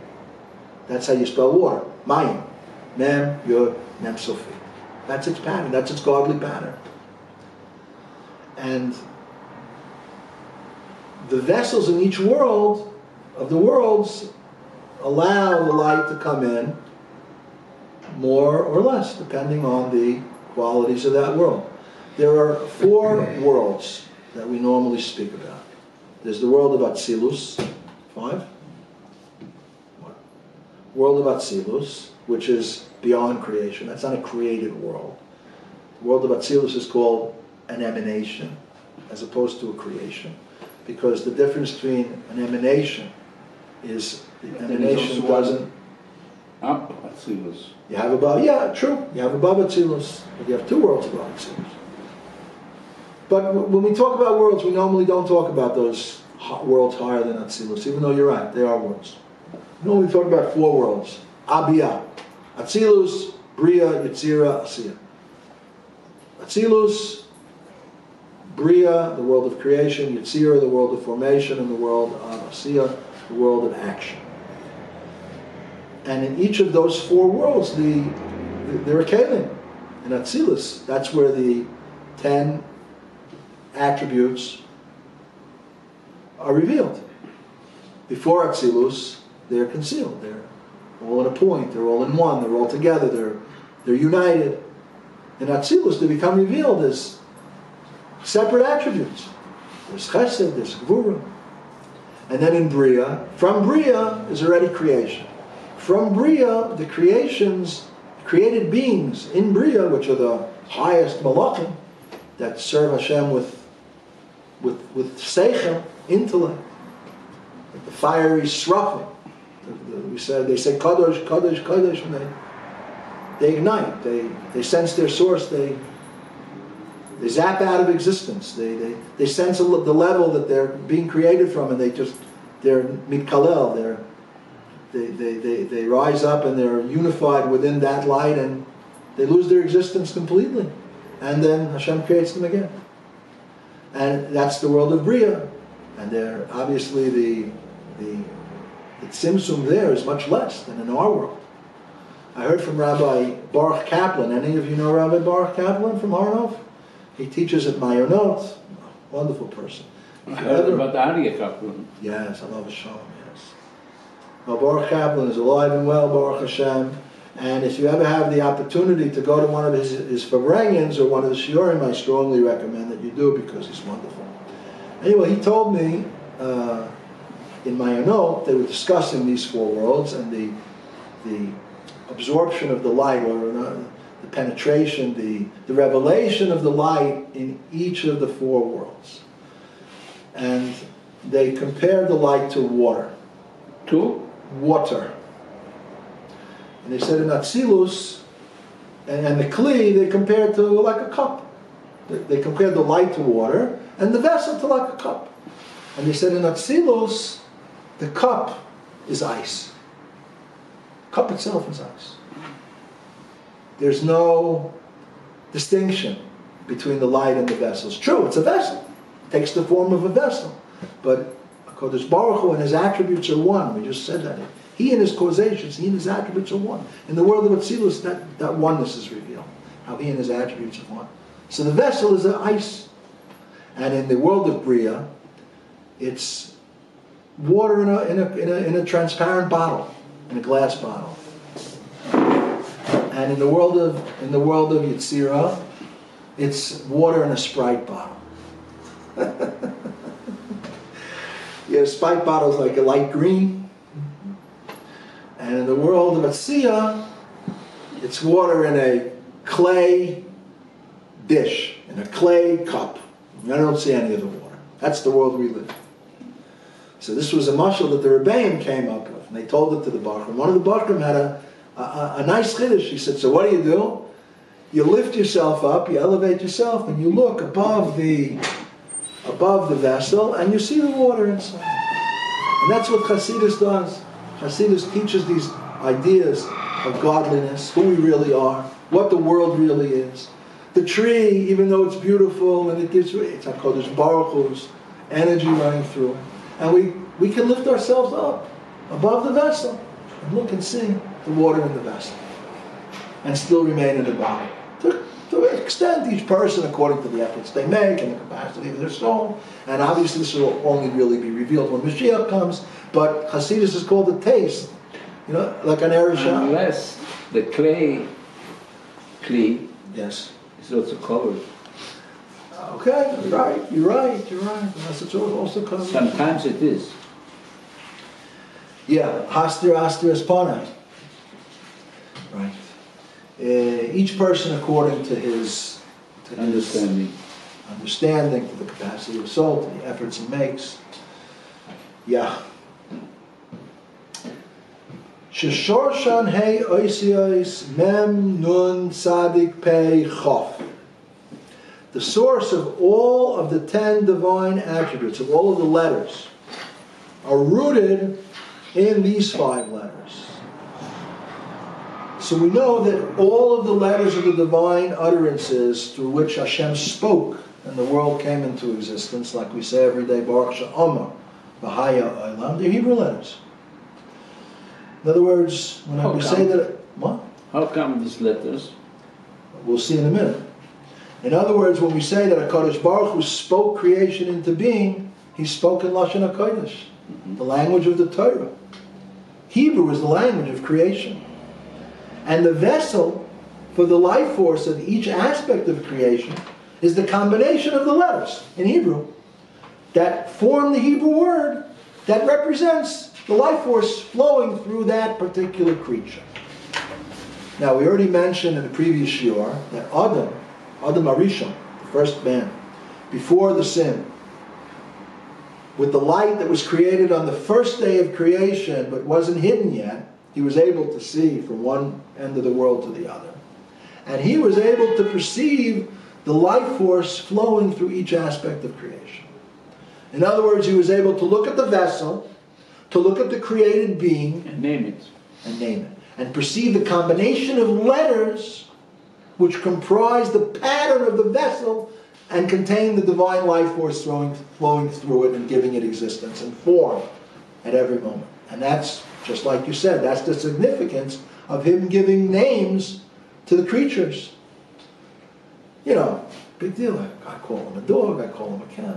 Speaker 1: That's how you spell water. Mayim, mem, yud, mem sofit. That's its pattern. That's its godly pattern. And the vessels in each world, of the worlds, allow the light to come in more or less, depending on the qualities of that world. There are 4 worlds that we normally speak about. There's the world of Atzilus, 5. World of Atzilus, which is beyond creation. That's not a created world. The world of Atzilus is called an emanation, as opposed to a creation, because the difference between an emanation is the emanation doesn't.
Speaker 2: Atzilus.
Speaker 1: You have above, yeah, true. You have above Atzilus, but you have 2 worlds above Atzilus. But when we talk about worlds, we normally don't talk about those worlds higher than Atzilus, even though you're right, they are worlds. We normally talk about 4 worlds. Abiyah, Atzilus, Bria, Yetzira, Asiya. Atzilus, Bria, the world of creation, Yetzirah, the world of formation, and the world of Asiyah, the world of action. And in each of those four worlds, there are kelim. In Atzilus, that's where the 10 attributes are revealed. Before Atzilus, they're concealed. They're all in a point. They're all in one. They're all together. They're united. In Atzilus, they become revealed as separate attributes. There's Chesed, there's Gvura. And then in Bria, from Bria is already creation. From Bria, the created beings in Bria, which are the highest malachim that serve Hashem with seichel, intellect, like the fiery srafim. They say kadosh, kadosh, kadosh, and they ignite. They sense their source. They zap out of existence. They sense the level that they're being created from, and they're mitkalel. They rise up and they're unified within that light, and they lose their existence completely. And then Hashem creates them again. And that's the world of Bria. And there, obviously, the tzimtzum there is much less than in our world. I heard from Rabbi Baruch Kaplan. Any of you know Rabbi Baruch Kaplan from Harnov? He teaches at Mayonot. Wonderful person.
Speaker 2: I heard about Aryeh Kaplan.
Speaker 1: Yes, I love his shalom, yes. Well, Baruch Kaplan is alive and well, Baruch Hashem. And if you ever have the opportunity to go to one of his Fabranians or one of his Shiurim, I strongly recommend that you do, because he's wonderful. Anyway, he told me in Mayonot, they were discussing these four worlds and the absorption of the light, or the penetration, the revelation of the light in each of the four worlds. And they compared the light to water.
Speaker 2: To?
Speaker 1: Water. And they said in Atzilus and the Kli, they compared to like a cup. They compared the light to water and the vessel to like a cup. And they said in Atzilus, the cup is ice. The cup itself is ice. There's no distinction between the light and the vessel. It's true, it's a vessel. It takes the form of a vessel. But Kodesh Baruch Hu and his attributes are one. We just said that. He and his causations, he and his attributes are one. In the world of Atzilus, that oneness is revealed. How he and his attributes are one. So the vessel is ice. And in the world of Bria, it's water in a transparent bottle, in a glass bottle. And in the world of Yetzirah, it's water in a Sprite bottle. Yeah, Sprite bottle is like a light green. And in the world of Asiyah, it's water in a clay dish, in a clay cup. I don't see any of the water. That's the world we live in. So this was a mashal that the Rebbeim came up with, and they told it to the Bachrim. One of the Bachrim had a nice chiddush. He said, so what do? You lift yourself up, you elevate yourself, and you look above the vessel, and you see the water inside. And that's what Hasidus does. Hasidus teaches these ideas of godliness, who we really are, what the world really is. The tree, even though it's beautiful and it's HaKadosh Baruch Hu's energy running through it. And we can lift ourselves up above the vessel and look and see the water in the vessel and still remain in the body. To extend each person according to the efforts they make and the capacity of their soul. And obviously this will only really be revealed when Mashiach comes. But Hasidus is called a taste. You know, like an Erev Shah.
Speaker 2: Unless the clay
Speaker 1: yes,
Speaker 2: is also covered.
Speaker 1: Okay, you're right. Unless it's also covered.
Speaker 2: Sometimes it is.
Speaker 1: Yeah, Hastir is Panai. Right. Each person according to his
Speaker 2: Understanding.
Speaker 1: To the capacity of soul, to the efforts he makes. Yeah. Sheshorshan hey oisios mem nun tzadik pei chof. The source of all of the 10 divine attributes, of all of the letters, are rooted in these 5 letters. So we know that all of the letters of the divine utterances through which Hashem spoke and the world came into existence, like we say every day, Baruch She'amar, V'haya Olam, they're Hebrew letters. In other words, when we say that, what?
Speaker 2: How come these letters?
Speaker 1: We'll see in a minute. In other words, when we say that HaKadosh Baruch Hu spoke creation into being, he spoke in Lashon HaKodesh, the language of the Torah. Hebrew is the language of creation. And the vessel for the life force of each aspect of creation is the combination of the letters in Hebrew that form the Hebrew word that represents the life force flowing through that particular creature. Now, we already mentioned in the previous shiur that Adam Arishon, the first man, before the sin, with the light that was created on the first day of creation but wasn't hidden yet, he was able to see from one end of the world to the other. And he was able to perceive the life force flowing through each aspect of creation. In other words, he was able to look at the vessel, to look at the created being,
Speaker 2: And name it.
Speaker 1: And perceive the combination of letters which comprise the pattern of the vessel and contain the divine life force flowing through it and giving it existence and form at every moment. And that's, just like you said, that's the significance of him giving names to the creatures. You know, big deal. I call him a dog, I call him a cat.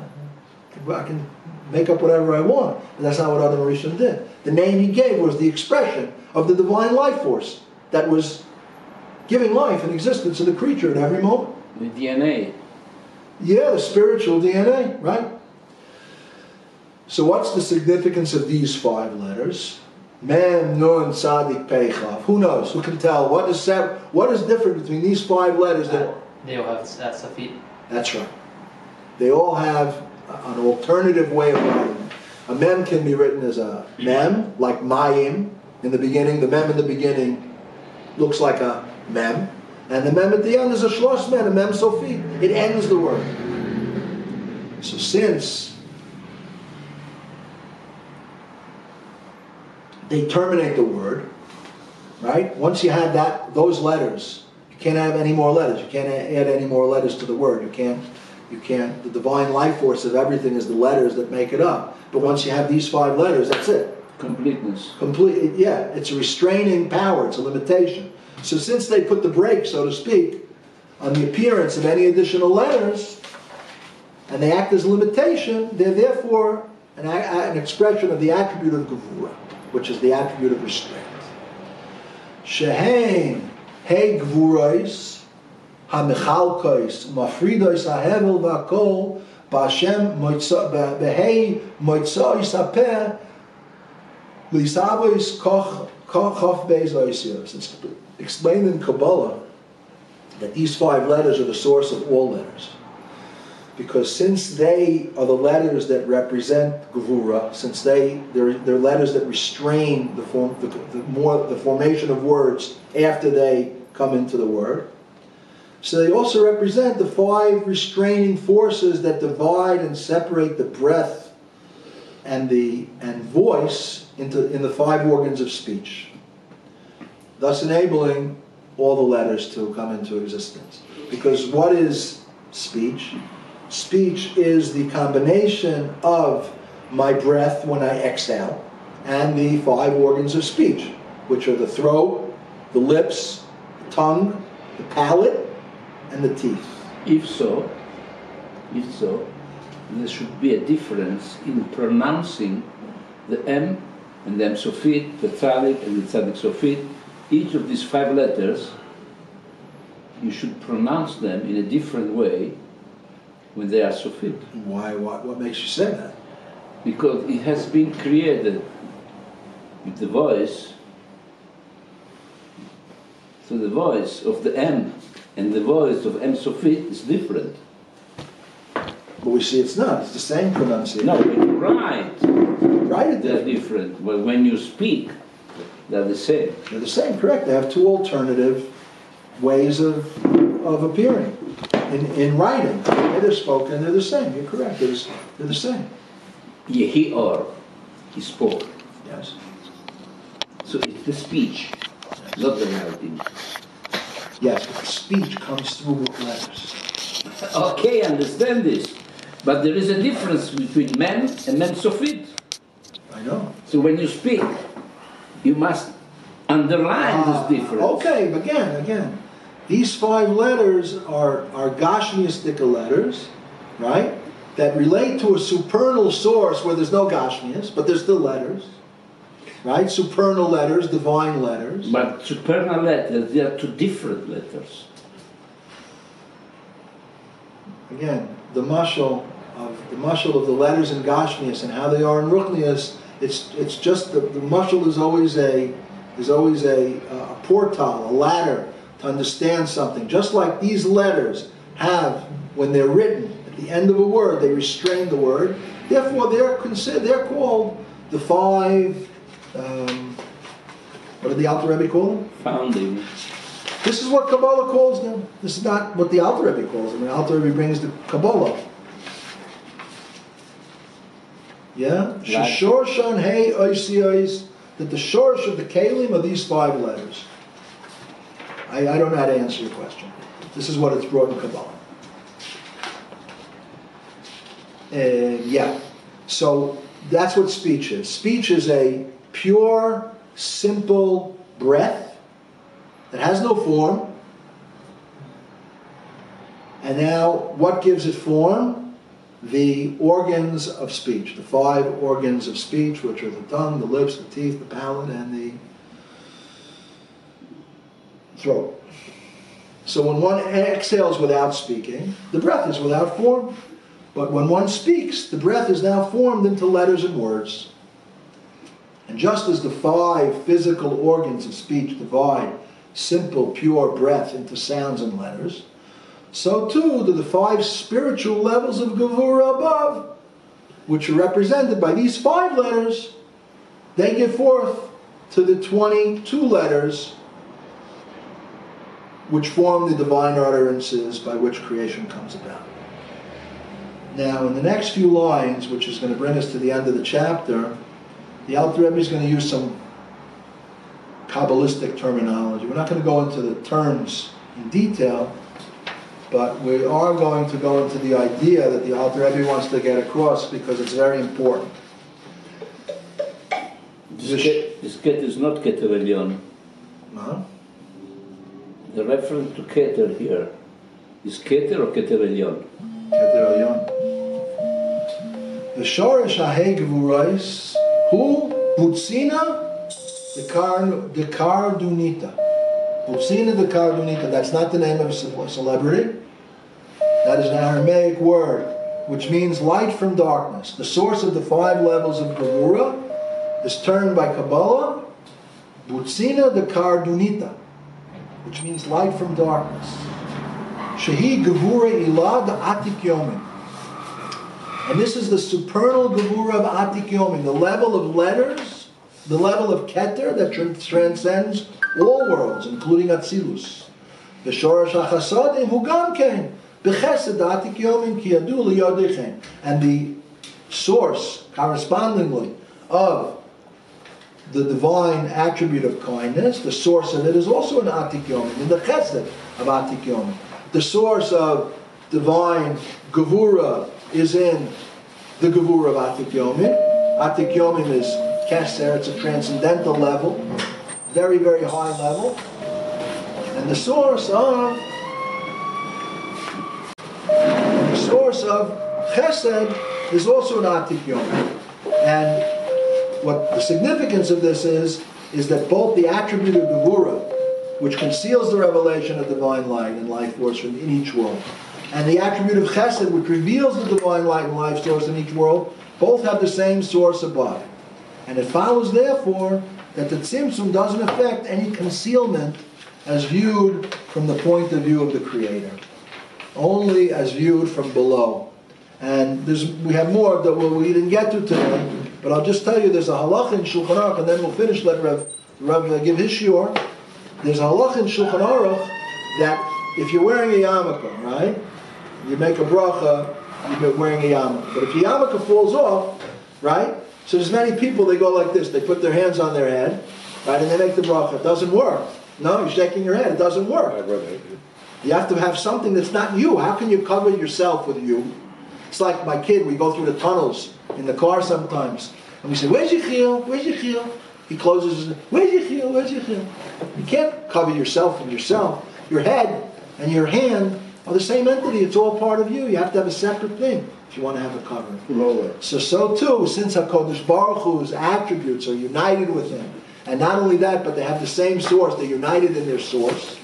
Speaker 1: I can make up whatever I want. But that's not what Adam Rishon did. The name he gave was the expression of the divine life force that was giving life and existence to the creature at every moment.
Speaker 2: The DNA.
Speaker 1: Yeah, the spiritual DNA, right? So what's the significance of these 5 letters? Mem, Nun, Tzadik, Pei, Chav. Who knows? Who can tell? What is different between these 5 letters?
Speaker 4: They all have Safit.
Speaker 1: That's right. They all have an alternative way of writing. A mem can be written as a mem, like mayim in the beginning. The mem in the beginning looks like a mem. And the mem at the end is a shlosh mem, a mem sofi. It ends the word. So since they terminate the word, right? Once you have those letters, you can't have any more letters. You can't add any more letters to the word. You can't. The divine life force of everything is the letters that make it up. But once you have these 5 letters, that's it.
Speaker 2: Completeness.
Speaker 1: Yeah, it's a restraining power. It's a limitation. So since they put the brake, so to speak, on the appearance of any additional letters, and they act as a limitation, they're therefore an expression of the attribute of Gevura, which is the attribute of restraint. Shehein, Hey Gevurais, HaMechalkos, Mafridos HaHevel VaKol, Ba'Hashem Behei Moitzois HaPeh, L'Isavois Koch Beis Oisios. It's explained in Kabbalah that these 5 letters are the source of all letters. Because since they are the letters that represent Gevura, since they're letters that restrain the formation of words after they come into the word, so they also represent the 5 restraining forces that divide and separate the breath and voice in the 5 organs of speech, thus enabling all the letters to come into existence. Because what is speech? Speech is the combination of my breath when I exhale and the 5 organs of speech, which are the throat, the lips, the tongue, the palate, and the teeth.
Speaker 2: If so, there should be a difference in pronouncing the M and the M Sofit, the Tzadik and the Tzadik Sofit. Each of these 5 letters, you should pronounce them in a different way when they are Sofit.
Speaker 1: Why? What makes you say that?
Speaker 2: Because it has been created with the voice. So the voice of the M and the voice of M Sofit is different.
Speaker 1: But we see it's not. It's the same pronunciation.
Speaker 2: No, when you write, they're
Speaker 1: different.
Speaker 2: different. But when you speak, they're the same.
Speaker 1: They're the same, correct. They have 2 alternative ways of appearing in writing. They're spoken, they're the same. You're correct. They're the same.
Speaker 2: Yehi or, he spoke.
Speaker 1: Yes.
Speaker 2: So it's the speech, not the writing.
Speaker 1: Yes, but the speech comes through with letters.
Speaker 2: Okay, I understand this. But there is a difference between mem and mem sofit.
Speaker 1: I know.
Speaker 2: So when you speak, you must underline this difference.
Speaker 1: Okay, but again, these 5 letters are Gashmiistic letters, right? That relate to a supernal source where there's no Gashmias, but there's still letters, right? Supernal letters, divine letters.
Speaker 2: But supernal letters, they are 2 different letters.
Speaker 1: Again, the mashal of the letters in Gashmias and how they are in Ruchnias, it's just the mashal is always a portal, a ladder to understand something. Just like these letters have, when they're written at the end of a word, they restrain the word. Therefore, they're called the 5. What did the Alter Rebbe call them?
Speaker 2: Founding.
Speaker 1: This is what Kabbalah calls them. This is not what the Alter Rebbe calls them. The Alter Rebbe brings the Kabbalah. Yeah? Sheshor Shan Hey Oisi Ois, that the shorsh of the Kalim are these 5 letters. I don't know how to answer your question. This is what it's brought in Kabbalah. Yeah. So that's what speech is. Speech is a pure, simple breath that has no form. And now, what gives it form? The organs of speech, the 5 organs of speech, which are the tongue, the lips, the teeth, the palate, and the throat. So when one exhales without speaking, the breath is without form. But when one speaks, the breath is now formed into letters and words. And just as the 5 physical organs of speech divide simple, pure breath into sounds and letters, so too do the 5 spiritual levels of Gevura above, which are represented by these 5 letters. They give forth to the 22 letters which form the divine utterances by which creation comes about. Now, in the next few lines, which is going to bring us to the end of the chapter, the Alter Rebbe is going to use some Kabbalistic terminology. We're not going to go into the terms in detail, but we are going to go into the idea that the Alter Rebbe wants to get across because it's very important.
Speaker 2: This ket is not Keter Elyon.
Speaker 1: Huh?
Speaker 2: The reference to Keter here is Keter or Keter Elyon?
Speaker 1: Keter Elyon. The Shoresh Hahei Gevurais, who Butzina the Kardunita. Butzina the Kardunita. That's not the name of a celebrity. That is an Aramaic word, which means light from darkness. The source of the 5 levels of Gevura is termed by Kabbalah Butzina the Kardunita, which means light from darkness. Shehi Gevura Ilad Atik Yomin. And this is the supernal Gevura of Atik Yomin, the level of letters, the level of Keter that transcends all worlds, including Atzilus. The Shoresh HaChasadim Hu Gam Kein B'Chesed Atik Yomin Ki Yadu L'Yodichem. And the source, correspondingly, of the divine attribute of kindness, the source of it is also in Atik Yomin, in the Chesed of Atik Yomin. The source of divine Gevura is in the Gevura of Atik Yomin. Atik Yomin is Keser, it's a transcendental level, very, very high level. And the source of Chesed is also an Atik Yomin. And what the significance of this is that both the attribute of Gevura, which conceals the revelation of divine light and life force in each world, and the attribute of Chesed, which reveals the divine light and life source in each world, both have the same source above. And it follows, therefore, that the Tzimtzum doesn't affect any concealment as viewed from the point of view of the Creator, only as viewed from below. And we have more that we didn't get to today, but I'll just tell you there's a halacha in Shulchan Aruch, and then we'll finish, let Rav give his shiur. There's a halacha in Shulchan Aruch that if you're wearing a yarmulke, right, you make a bracha, you're wearing a yarmulke. But if your yarmulke falls off, right, so there's many people, they go like this, they put their hands on their head, right, and they make the bracha. It doesn't work. No, you're shaking your head, it doesn't work. You have to have something that's not you. How can you cover yourself with you? It's like my kid, we go through the tunnels in the car sometimes, and we say, where's Yechiel? Where's Yechiel? He closes his, where's Yechiel? Where's Yechiel? You can't cover yourself with yourself. Your head and your hand are the same entity. It's all part of you. You have to have a separate thing if you want to have a cover. So too, since HaKadosh Baruch Hu's attributes are united with Him, and not only that, but they have the same source, they're united in their source,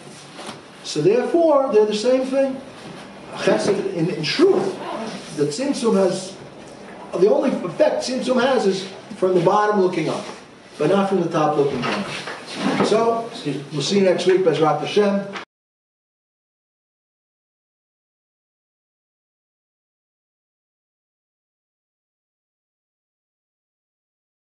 Speaker 1: so therefore, they're the same thing. Chesed, in truth, the Tzimtzum has, the only effect Tzimtzum has is from the bottom looking up, but not from the top looking down. So, we'll see you next week, Bezrat Hashem.